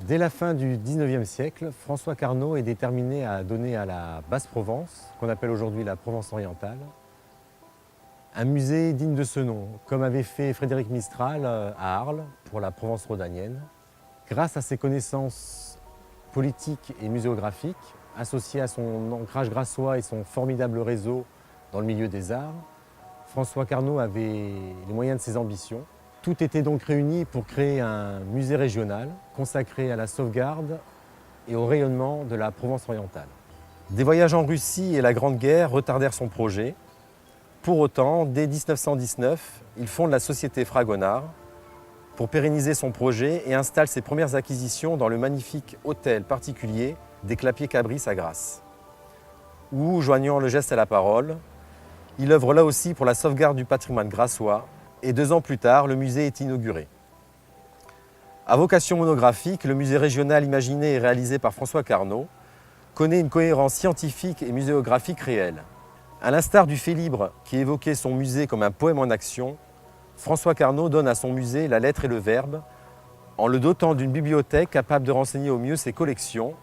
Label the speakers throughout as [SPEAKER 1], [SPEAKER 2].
[SPEAKER 1] Dès la fin du XIXe siècle, François Carnot est déterminé à donner à la Basse-Provence, qu'on appelle aujourd'hui la Provence orientale, un musée digne de ce nom, comme avait fait Frédéric Mistral à Arles pour la Provence rhodanienne. Grâce à ses connaissances politiques et muséographiques, associées à son ancrage grassois et son formidable réseau dans le milieu des arts, François Carnot avait les moyens de ses ambitions. Tout était donc réuni pour créer un musée régional consacré à la sauvegarde et au rayonnement de la Provence orientale. Des voyages en Russie et la Grande Guerre retardèrent son projet. Pour autant, dès 1919, il fonde la société Fragonard pour pérenniser son projet et installe ses premières acquisitions dans le magnifique hôtel particulier des Clapiers-Cabris à Grasse, où, joignant le geste à la parole, il œuvre là aussi pour la sauvegarde du patrimoine grassois et 2 ans plus tard, le musée est inauguré. À vocation monographique, le musée régional imaginé et réalisé par François Carnot connaît une cohérence scientifique et muséographique réelle. À l'instar du fait libre qui évoquait son musée comme un poème en action, François Carnot donne à son musée la lettre et le verbe en le dotant d'une bibliothèque capable de renseigner au mieux ses collections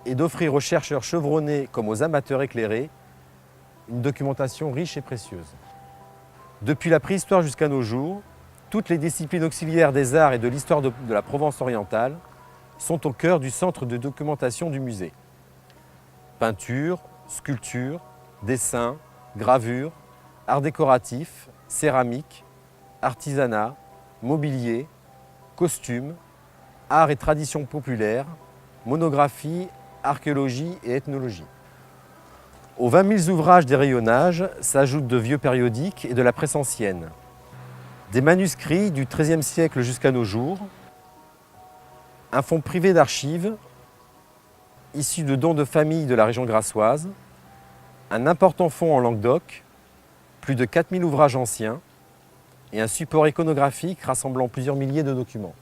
[SPEAKER 1] et d'offrir aux chercheurs chevronnés comme aux amateurs éclairés une documentation riche et précieuse. Depuis la préhistoire jusqu'à nos jours, toutes les disciplines auxiliaires des arts et de l'histoire de la Provence orientale sont au cœur du centre de documentation du musée. Peinture, sculpture, dessin, gravure, art décoratif, céramique, artisanat, mobilier, costumes, art et traditions populaires, monographie, archéologie et ethnologie. Aux 20 000 ouvrages des rayonnages s'ajoutent de vieux périodiques et de la presse ancienne. Des manuscrits du XIIIe siècle jusqu'à nos jours, un fonds privé d'archives issu de dons de familles de la région grassoise, un important fonds en Languedoc, plus de 4000 ouvrages anciens et un support iconographique rassemblant plusieurs milliers de documents.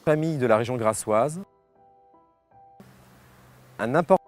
[SPEAKER 1] Famille de la région grassoise, un important